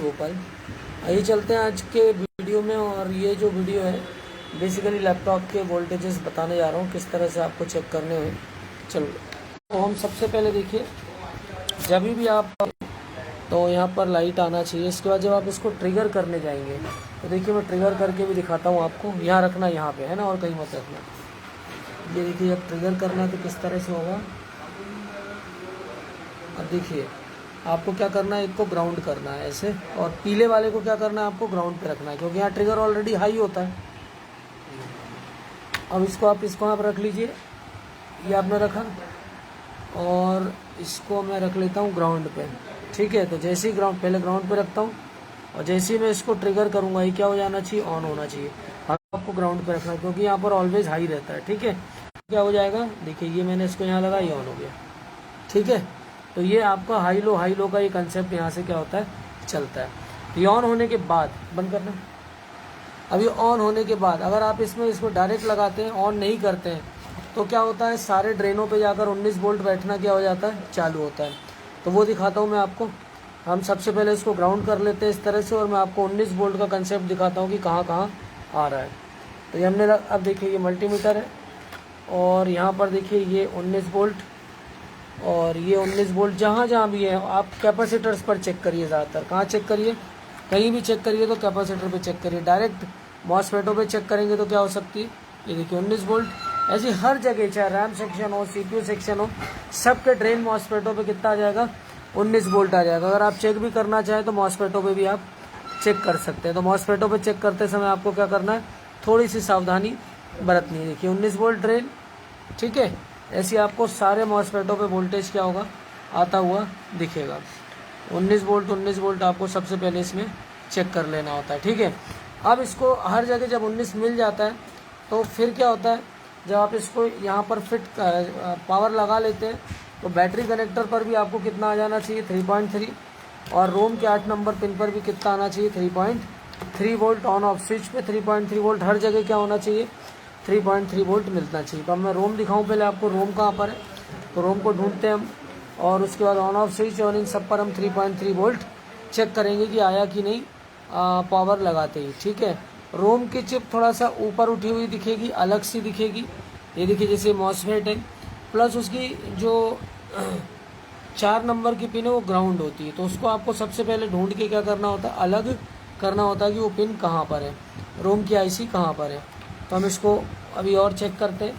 गोपाल। आइए चलते हैं आज के वीडियो में। और ये जो वीडियो है बेसिकली लैपटॉप के वोल्टेजेस बताने जा रहा हूँ, किस तरह से आपको चेक करने हैं। चलो तो हम सबसे पहले देखिए, जब भी आप तो यहाँ पर लाइट आना चाहिए। इसके बाद जब आप इसको ट्रिगर करने जाएंगे तो देखिए मैं ट्रिगर करके भी दिखाता हूँ आपको। यहाँ रखना, यहाँ पे है ना, और कहीं मत रखना। ये देखिए जब ट्रिगर करना है तो किस तरह से होगा। अब देखिए आपको क्या करना है, एक को ग्राउंड करना है ऐसे, और पीले वाले को क्या करना है, आपको ग्राउंड पे रखना है, क्योंकि यहाँ ट्रिगर ऑलरेडी हाई होता है। अब इसको आप यहाँ पर रख लीजिए, ये आपने रखा, और इसको मैं रख लेता हूँ ग्राउंड पे। ठीक है, तो जैसे ही पहले ग्राउंड पे रखता हूँ, और जैसे ही मैं इसको ट्रिगर करूँगा ये क्या हो जाना चाहिए, ऑन होना चाहिए। आपको ग्राउंड पे रखना है क्योंकि यहाँ पर ऑलवेज हाई रहता है। ठीक है, क्या हो जाएगा, देखिए ये मैंने इसको यहाँ लगा, ये ऑन हो गया। ठीक है, तो ये आपका हाई लो का ये कंसेप्ट यहाँ से क्या होता है, चलता है। तो ये ऑन होने के बाद बंद करना। अभी ऑन होने के बाद अगर आप इसको डायरेक्ट लगाते हैं, ऑन नहीं करते हैं, तो क्या होता है, सारे ड्रेनों पे जाकर 19 वोल्ट बैठना क्या हो जाता है, चालू होता है। तो वो दिखाता हूँ मैं आपको। हम सबसे पहले इसको ग्राउंड कर लेते हैं इस तरह से, और मैं आपको 19 वोल्ट का कंसेप्ट दिखाता हूँ कि कहाँ कहाँ आ रहा है। तो ये हमने अब देखिए ये मल्टीमीटर है, और यहाँ पर देखिए ये 19 वोल्ट, और ये 19 वोल्ट जहाँ जहाँ भी है। आप कैपेसिटर्स पर चेक करिए, ज़्यादातर कहाँ चेक करिए, कहीं भी चेक करिए तो कैपेसिटर पे चेक करिए। डायरेक्ट मॉसफेटों पे चेक करेंगे तो क्या हो सकती है, ये देखिए 19 वोल्ट। ऐसी हर जगह, चाहे रैम सेक्शन हो, सीपीयू सेक्शन हो, सबके ड्रेन मॉसफेटों पे कितना आ जाएगा, 19 वोल्ट आ जाएगा। अगर आप चेक भी करना चाहें तो मॉसफेटों पे भी आप चेक कर सकते हैं। तो मॉसफेटों पे चेक करते समय आपको क्या करना है, थोड़ी सी सावधानी बरतनी है। देखिए 19 वोल्ट ड्रेन। ठीक है, ऐसे आपको सारे मॉसफेटों पे वोल्टेज क्या होगा, आता हुआ दिखेगा। 19 वोल्ट आपको सबसे पहले इसमें चेक कर लेना होता है। ठीक है, अब इसको हर जगह जब 19 मिल जाता है तो फिर क्या होता है, जब आप इसको यहाँ पर फिट पावर लगा लेते हैं तो बैटरी कनेक्टर पर भी आपको कितना आ जाना चाहिए, 3.3, और रोम के 8 नंबर पिन पर भी कितना आना चाहिए, 3.3 वोल्ट। ऑन ऑफ स्विच पे 3.3 वोल्ट, हर जगह क्या होना चाहिए, 3.3 वोल्ट मिलना चाहिए। तो अब मैं रोम दिखाऊं पहले आपको, रोम कहाँ पर है, तो रोम को ढूंढते हैं हम, और उसके बाद ऑन ऑफ स्विच और इन सब पर हम 3.3 वोल्ट चेक करेंगे कि आया कि नहीं पावर लगाते ही। ठीक है, रोम की चिप थोड़ा सा ऊपर उठी हुई दिखेगी, अलग सी दिखेगी। ये देखिए जैसे मॉसफेट है, प्लस उसकी जो 4 नंबर की पिन है वो ग्राउंड होती है। तो उसको आपको सबसे पहले ढूंढ के क्या करना होता है, अलग करना होता है कि वो पिन कहाँ पर है, रोम की आईसी कहाँ पर है। तो हम इसको अभी और चेक करते हैं।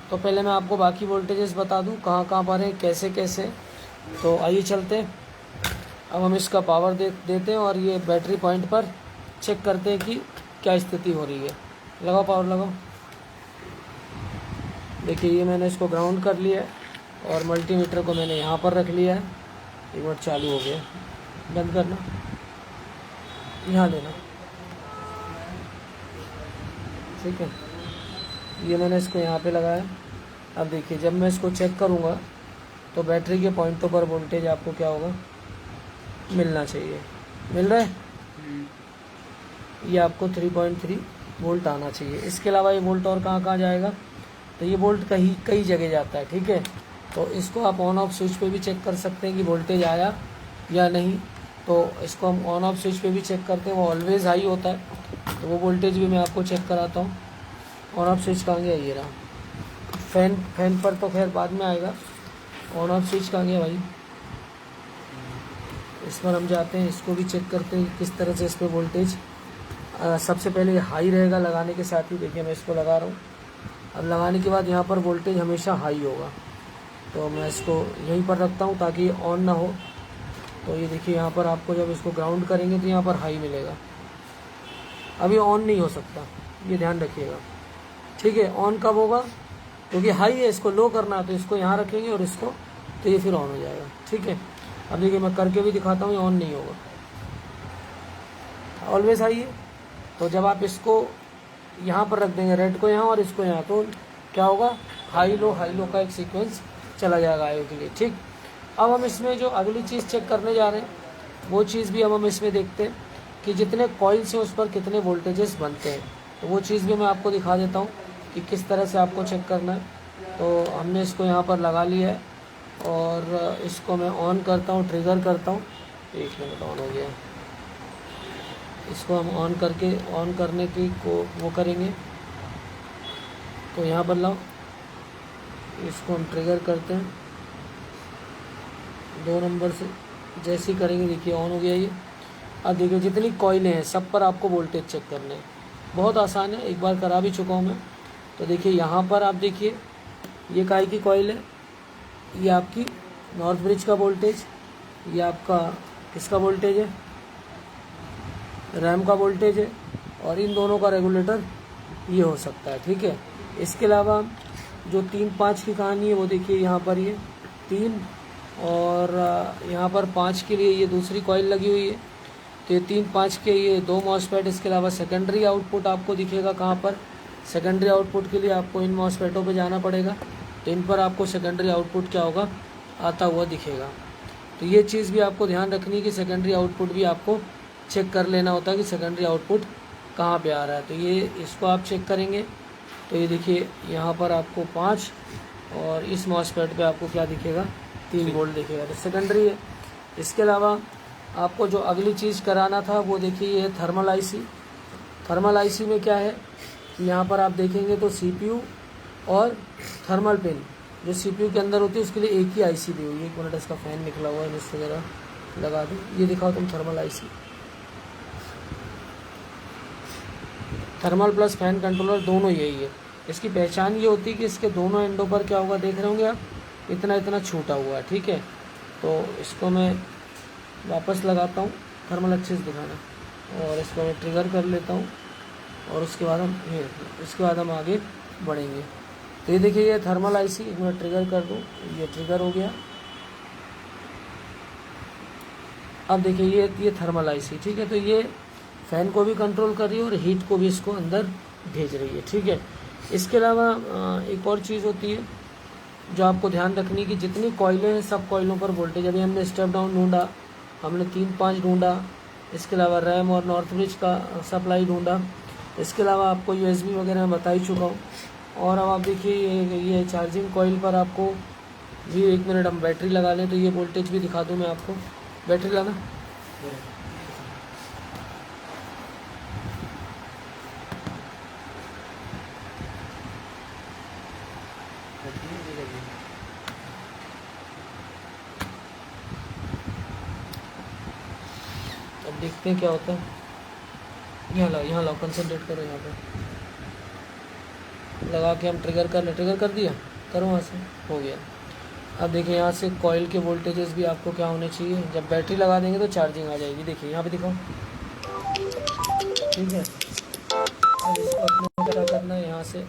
तो पहले मैं आपको बाकी वोल्टेजेस बता दूं कहाँ कहाँ पर है, कैसे कैसे। तो आइए चलते हैं। अब हम इसका पावर देते हैं, और ये बैटरी पॉइंट पर चेक करते हैं कि क्या स्थिति हो रही है। लगाओ पावर लगाओ। देखिए ये मैंने इसको ग्राउंड कर लिया है, और मल्टीमीटर को मैंने यहाँ पर रख लिया है। एक मिनट, चालू हो गया, बंद करना, यहाँ लेना। ठीक है, ये मैंने इसको यहाँ पे लगाया। अब देखिए जब मैं इसको चेक करूँगा तो बैटरी के पॉइंटों पर वोल्टेज आपको क्या होगा, मिलना चाहिए। मिल रहा है, ये आपको 3.3 वोल्ट आना चाहिए। इसके अलावा ये वोल्ट और कहाँ कहाँ जाएगा, तो ये वोल्ट कई जगह जाता है। ठीक है, तो इसको आप ऑन ऑफ स्विच पे भी चेक कर सकते हैं कि वोल्टेज आया या नहीं। तो इसको हम ऑन ऑफ स्विच पे भी चेक करते हैं, वो ऑलवेज हाई होता है। तो वो वोल्टेज भी मैं आपको चेक कराता हूँ। ऑन ऑफ स्विच कहाँ गया, ये रहा। फैन पर तो खैर बाद में आएगा। ऑन ऑफ स्विच कहाँ गया भाई, इस पर हम जाते हैं, इसको भी चेक करते हैं किस तरह से इस पर वोल्टेज। सबसे पहले हाई रहेगा लगाने के साथ ही। देखिए मैं इसको लगा रहा हूँ, अब लगाने के बाद यहाँ पर वोल्टेज हमेशा हाई होगा। तो मैं इसको यहीं पर रखता हूँ ताकि ऑन ना हो। तो ये देखिए यहाँ पर आपको जब इसको ग्राउंड करेंगे तो यहाँ पर हाई मिलेगा। अभी ऑन नहीं हो सकता, ये ध्यान रखिएगा। ठीक है, ऑन कब होगा, क्योंकि हाई है, इसको लो करना है, तो इसको यहाँ रखेंगे और इसको, तो ये फिर ऑन हो जाएगा। ठीक है, अब देखिए मैं करके भी दिखाता हूँ, ये ऑन नहीं होगा, ऑलवेज हाई है। तो जब आप इसको यहाँ पर रख देंगे, रेड को यहाँ और इसको यहाँ, तो क्या होगा, हाई लो का एक सीक्वेंस चला जाएगा आयो के लिए। ठीक, अब हम इसमें जो अगली चीज़ चेक करने जा रहे हैं वो चीज़ भी अब हम इसमें देखते हैं कि जितने कॉइल्स हैं उस पर कितने वोल्टेजेस बनते हैं। तो वो चीज़ भी मैं आपको दिखा देता हूँ कि किस तरह से आपको चेक करना है। तो हमने इसको यहाँ पर लगा लिया है, और इसको मैं ऑन करता हूँ, ट्रिगर करता हूँ। 1 मिनट, ऑन हो गया। इसको हम ऑन करने की वो करेंगे। तो यहाँ पर लाओ, इसको हम ट्रिगर करते हैं 2 नंबर से। जैसे ही करेंगे देखिए ऑन हो गया ये। अब देखिए जितनी कॉइलें हैं सब पर आपको वोल्टेज चेक करने हैं। बहुत आसान है, एक बार करा भी चुका हूँ मैं। तो देखिए यहाँ पर आप देखिए ये काहे की कॉइल है, ये आपकी नॉर्थ ब्रिज का वोल्टेज, ये आपका किसका वोल्टेज है, रैम का वोल्टेज है, और इन दोनों का रेगुलेटर ये हो सकता है। ठीक है, इसके अलावा जो 3-5 की कहानी है वो देखिए यहाँ पर ये 3 और यहाँ पर 5 के लिए ये दूसरी कॉइल लगी हुई है। तो ये 3-5 के ये 2 मॉसफेट। इसके अलावा सेकेंडरी आउटपुट आपको दिखेगा कहाँ पर, सेकेंडरी आउटपुट के लिए आपको इन मॉसफेटों पे जाना पड़ेगा। तो इन पर आपको सेकेंडरी आउटपुट क्या होगा, आता हुआ दिखेगा। तो ये चीज़ भी आपको ध्यान रखनी है कि सेकेंडरी आउटपुट भी आपको चेक कर लेना होता है कि सेकेंडरी आउटपुट कहाँ पे आ रहा है। तो ये इसको आप चेक करेंगे। तो ये देखिए यहाँ पर आपको 5 और इस मॉसफेट पे आपको क्या दिखेगा, 3 वोल्ट दिखेगा। तो सेकेंडरी है। इसके अलावा आपको जो अगली चीज़ कराना था वो देखिए ये थर्मल आईसी। थर्मल आईसी में क्या है कि यहाँ पर आप देखेंगे तो सीपीयू और थर्मल पिन जो सीपीयू के अंदर होती है उसके लिए एक ही आईसी दी हुई है। 1 मिनट, इसका फ़ैन निकला हुआ है, इस वगैरह लगा दूँ। ये दिखाओ तुम thermal IC, thermal plus fan controller दोनों यही है। इसकी पहचान ये होती है कि इसके दोनों एंडों पर क्या होगा, देख रहे होंगे आप, इतना इतना छूटा हुआ है। ठीक है, तो इसको मैं वापस लगाता हूँ, थर्मल अच्छे से दिखाना, और इसको मैं ट्रिगर कर लेता हूँ और उसके बाद हम आगे बढ़ेंगे। तो ये देखिए ये थर्मल आईसी, एक मैं ट्रिगर कर दूँ, ये ट्रिगर हो गया। अब देखिए ये थर्मल आईसी। ठीक है, तो ये फ़ैन को भी कंट्रोल कर रही है और हीट को भी इसको अंदर भेज रही है। ठीक है, इसके अलावा एक और चीज़ होती है जो आपको ध्यान रखनी है कि जितनी कॉइलें हैं सब कॉइलों पर वोल्टेज। अभी हमने स्टेप डाउन ढूंढा, हमने 3-5 ढूंढा, इसके अलावा रैम और नॉर्थ ब्रिज का सप्लाई ढूंढा, इसके अलावा आपको यूएसबी वगैरह मैं बता ही चुका हूँ। और अब आप देखिए ये चार्जिंग कॉइल पर आपको भी 1 मिनट हम बैटरी लगा लें तो ये वोल्टेज भी दिखा दूँ मैं आपको। बैटरी लगा, अब देखते हैं क्या होता है। यहाँ लाओ, कंसंट्रेट करो, यहाँ पे लगा के हम ट्रिगर कर दिया, करो वहाँ से, हो गया। अब देखिए यहाँ से कॉइल के वोल्टेजेस भी आपको क्या होने चाहिए, जब बैटरी लगा देंगे तो चार्जिंग आ जाएगी। देखिए यहाँ पे दिखाओ, ठीक है। अब इसको अपने को क्या करना है, यहाँ से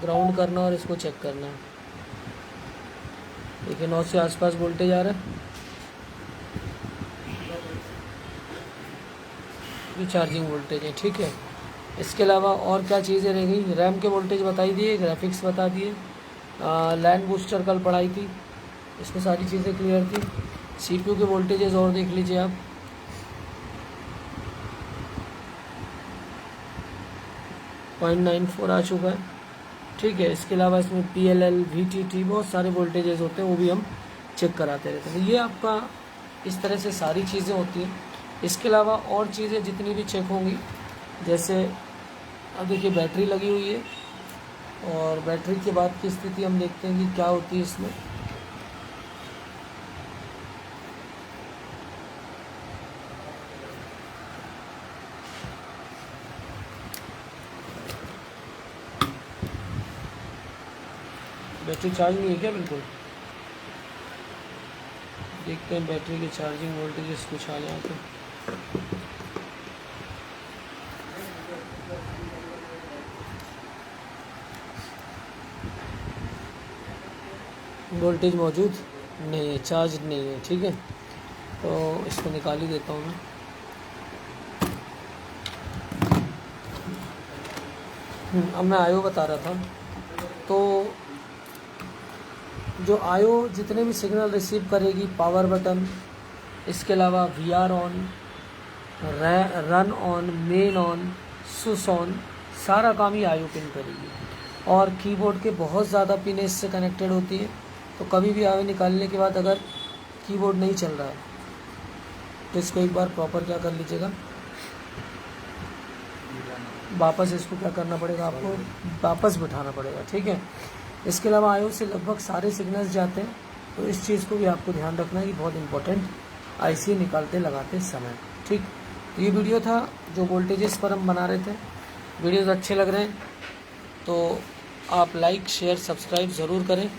ग्राउंड करना और इसको चेक करना है। देखिए 9 से आसपास वोल्टेज आ रहा है, ये चार्जिंग वोल्टेज है। ठीक है, इसके अलावा और क्या चीज़ें रह गई, रैम के वोल्टेज बताई दिए, ग्राफिक्स बता दिए, लैंड बूस्टर कल पढ़ाई थी, इसमें सारी चीज़ें क्लियर थी। सीपीयू के वोल्टेजेस और देख लीजिए आप, .94 आ चुका है। ठीक है, इसके अलावा इसमें PLL, VTT बहुत सारे वोल्टेजेस होते हैं, वो भी हम चेक कराते रहते हैं। तो ये आपका इस तरह से सारी चीज़ें होती हैं। इसके अलावा और चीज़ें जितनी भी चेक होंगी, जैसे अब देखिए बैटरी लगी हुई है और बैटरी के बाद की स्थिति हम देखते हैं कि क्या होती है इसमें। बैटरी चार्ज नहीं है क्या, बिल्कुल देखते हैं बैटरी के चार्जिंग वोल्टेज कुछ आ जाए तो। वोल्टेज मौजूद नहीं है, चार्ज नहीं है। ठीक है, तो इसको निकाल ही देता हूँ मैं। अब मैं आयो बता रहा था, तो जो आयो जितने भी सिग्नल रिसीव करेगी, पावर बटन, इसके अलावा VR on, run on, main on, switch on, सारा काम ही आयो पिन करेगी। और कीबोर्ड के बहुत ज़्यादा पिन इससे कनेक्टेड होती है, तो कभी भी आयो निकालने के बाद अगर कीबोर्ड नहीं चल रहा है तो इसको एक बार प्रॉपर क्या कर लीजिएगा, वापस इसको क्या करना पड़ेगा, आपको वापस बिठाना पड़ेगा। ठीक है, इसके अलावा आईओ से लगभग सारे सिग्नल्स जाते हैं, तो इस चीज़ को भी आपको ध्यान रखना है कि बहुत इंपॉर्टेंट आईसी निकालते लगाते समय। ठीक, तो ये वीडियो था जो वोल्टेजेस पर हम बना रहे थे। वीडियोज़ अच्छे लग रहे हैं तो आप लाइक शेयर सब्सक्राइब ज़रूर करें।